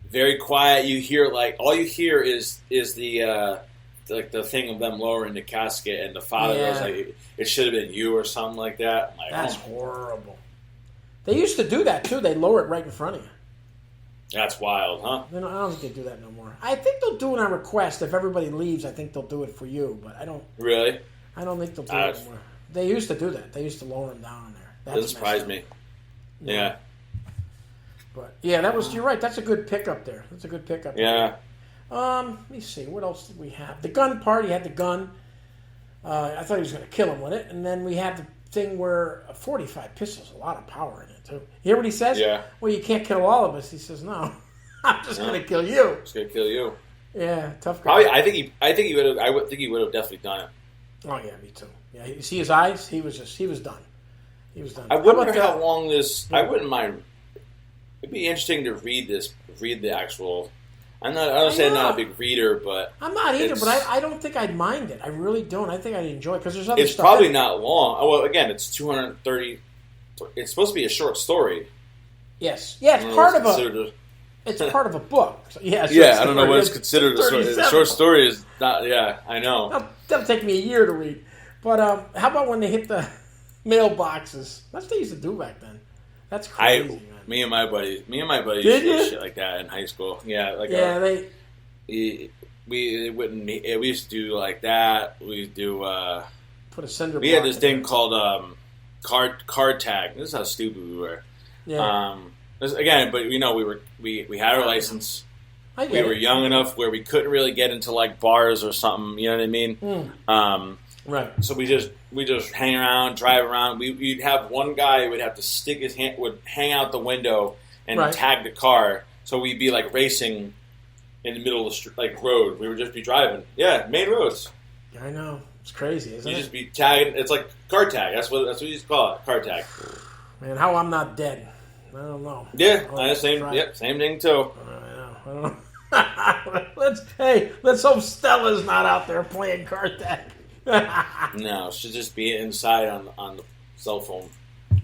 Very quiet. You hear all you hear is the the thing of them lowering the casket, and the father goes like, "It should have been you" or something like that. I'm like, that's horrible. They used to do that too. They lower it right in front of you. That's wild, huh? I don't think they do that no more. I think they'll do it on request. If everybody leaves, I think they'll do it for you. But I don't. Really? I don't think they'll do it anymore. They used to do that. They used to lower them down in there. Doesn't surprise me. Yeah. But yeah, you're right. That's a good pickup there. That's a good pickup. Yeah. Let me see. What else did we have? The gun part. He had the gun. I thought he was going to kill him with it. And then we had the thing where a 45 pistol's a lot of power in it too. You hear what he says? Yeah. Well, you can't kill all of us. He says, no. I'm just going to kill you. Just going to kill you. Yeah, tough guy. Probably. I think he would have. I would think he would have definitely done it. Oh yeah, me too. Yeah, you see his eyes? He was done. He was done. I wonder how long this. I wouldn't mind. It'd be interesting to read the actual. I'm not a big reader, but I'm not either. But I don't think I'd mind it. I really don't. I think I'd enjoy it because there's other it's stuff. It's probably not long. Well, again, it's 230. It's supposed to be a short story. Yes. Yeah, it's part of a. It's part of a book. So, yeah. Yeah, I don't know what it's considered a story. A short story is not. Yeah, I know. That'll take me a year to read. But how about when they hit the mailboxes? That's what they used to do back then. That's crazy, man. Me and my buddies did did shit like that in high school. Yeah, we wouldn't. We used to do like that. We used to do. Put a cinder. We had this thing called card tag. This is how stupid we were. Yeah. Again, but we had our license. We were young enough where we couldn't really get into like bars or something. You know what I mean? Right. So we just hang around, drive around. We'd have one guy who would have to stick his hand, would hang out the window and tag the car. So we'd be like racing in the middle of the street, road. We would just be driving. Yeah, main roads. I know. It's crazy, isn't it? You just be tagging. It's like car tag. That's what you used to call it, car tag. Man, how I'm not dead. I don't know. Yeah, same thing too. I don't know. Let's hope Stella's not out there playing card tag. No, she'll just be inside on the cell phone.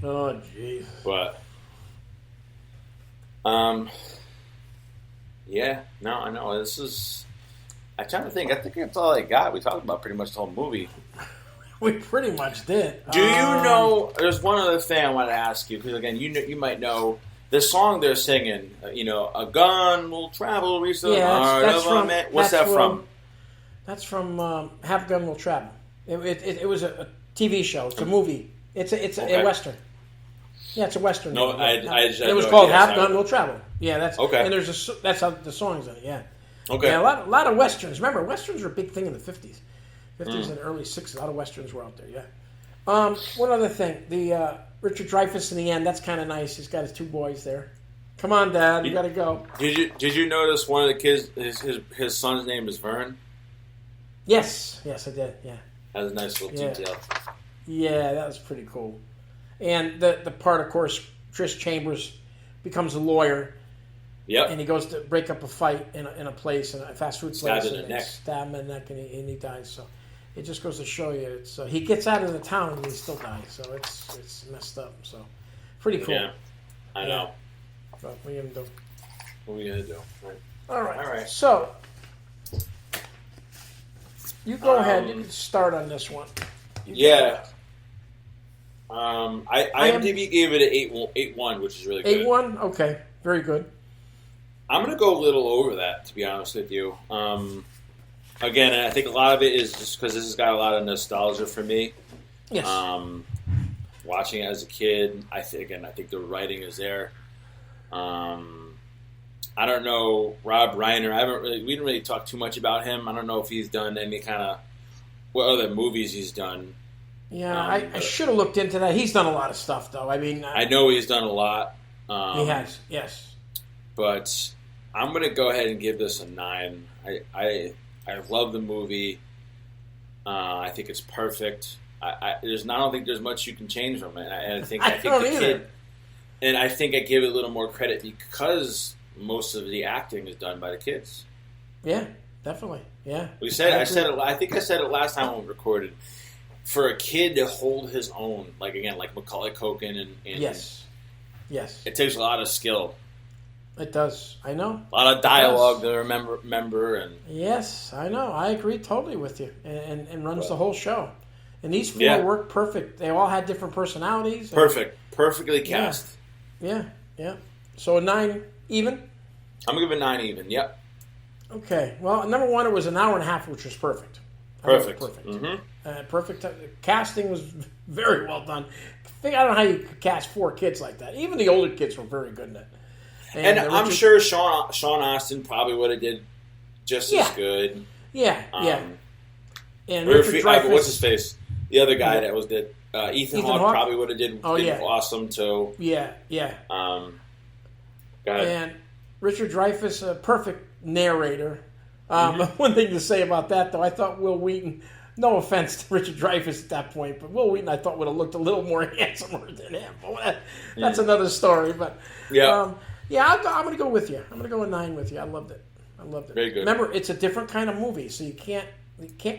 Oh, jeez. But, yeah, no, I know. This is. I'm trying to think. I think that's all I got. We talked about pretty much the whole movie. We pretty much did. Do you know? There's one other thing I want to ask you because again, you might know the song they're singing. A gun will travel, reach the heart of a man. What's that from? That's from Have Gun Will Travel. It was a TV show. It's a movie. It's a Western. Yeah, it's a Western. No, it was called Have Gun Will Travel. Yeah, that's okay. And that's how the song's in it. Yeah. Okay. Yeah, a lot of Westerns. Remember, Westerns were a big thing in the 50s. 50s and early 60s. A lot of Westerns were out there, yeah. One other thing. The Richard Dreyfuss in the end, that's kind of nice. He's got his two boys there. Come on, Dad, you got to go. Did you notice one of the kids, his son's name is Vern? Yes, I did, yeah. That was a nice little detail. Yeah, that was pretty cool. And the part, of course, Trish Chambers becomes a lawyer. Yep. And he goes to break up a fight in a place, in a fast food place. Stab him in the neck. Stab him in the neck, and he dies. So it just goes to show you. It's he gets out of the town and he still dies, so it's messed up. So pretty cool. Yeah, I know. But what are you gonna do? What are we gonna do? Right. All right. All right. So you go ahead and start on this one. Yeah. IMDb gave it an 8.1, which is really good. 8.1? Okay. Very good. I'm going to go a little over that, to be honest with you. Again, I think a lot of it is just because this has got a lot of nostalgia for me. Yes. Watching it as a kid, I think the writing is there. I don't know Rob Reiner. We didn't really talk too much about him. I don't know if he's done any kind of what other movies he's done. Yeah, I should have looked into that. He's done a lot of stuff, though. I mean, I know he's done a lot. He has, yes. But I'm going to go ahead and give this a 9. I love the movie. I think it's perfect. I don't think there's much you can change from it. And I think don't the either. kid, and I think I give it a little more credit because most of the acting is done by the kids. Yeah, definitely. Yeah. I think I said it last time when we recorded. For a kid to hold his own, like Macaulay Culkin and yes, it takes a lot of skill. It does. I know. A lot of dialogue to remember and yes, I know. I agree totally with you, and runs the whole show. And these four work perfect. They all had different personalities. Perfectly cast. Yeah. So a 9 even. I'm gonna give it 9 even. Yep. Okay. Well, number one, it was an hour and a half, which was perfect. Perfect. Mm-hmm. Perfect. Casting was very well done. I don't know how you could cast 4 kids like that. Even the older kids were very good in it. And I'm sure Sean Astin probably would have did just as good. Yeah. And Richard Dreyfuss, what's his face? The other guy that was did Ethan Hawke probably would have did awesome too. Yeah. Go ahead. And Richard Dreyfuss, a perfect narrator. One thing to say about that, though, I thought Will Wheaton, no offense to Richard Dreyfuss at that point, but Will Wheaton I thought would have looked a little more handsomer than him. But that's another story. But I'm going to go with you. I'm going to go a 9 with you. I loved it. Very good. Remember, it's a different kind of movie, so you can't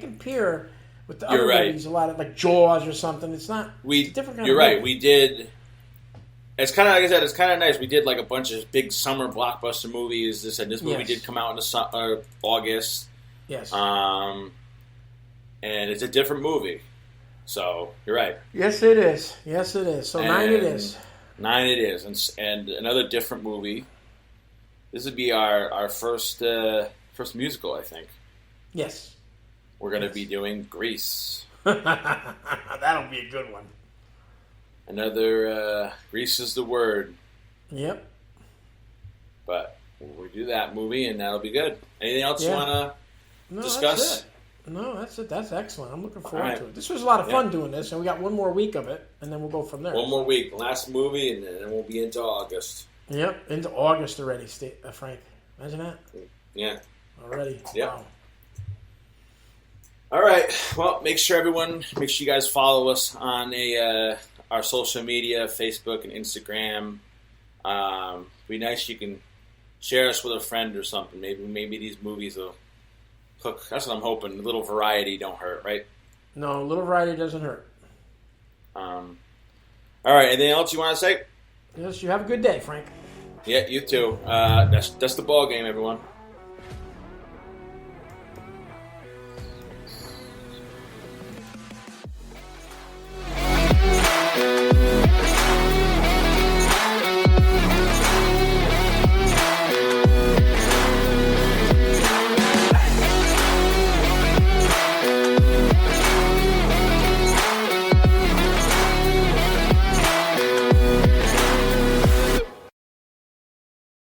compare with the other right. movies. A lot of like Jaws or something. It's not. It's a different kind You're of right. movie. We did. It's kind of like I said. It's kind of nice. We did like a bunch of big summer blockbuster movies. This movie did come out in August. Yes. And it's a different movie. So you're right. Yes, it is. So 9 it is. 9 it is, and another different movie. This would be our first musical, I think. Yes. We're going to be doing Grease. That'll be a good one. Another Grease is the word. Yep. But we'll do that movie, and that'll be good. Anything else you want to discuss? That's it. That's excellent. I'm looking forward to it. This was a lot of fun doing this, and we got one more week of it, and then we'll go from there. One more week. Last movie, and then we'll be into August. Yep, into August already, Frank. Imagine that. Yeah. Already. Yep. Wow. All right. Well, make sure you guys follow us on our social media, Facebook and Instagram. Be nice. You can share us with a friend or something. Maybe these movies will hook. That's what I'm hoping. A little variety don't hurt, right? No, a little variety doesn't hurt. All right. Anything else you want to say? Yes. You have a good day, Frank. Yeah. You too. That's the ball game, everyone.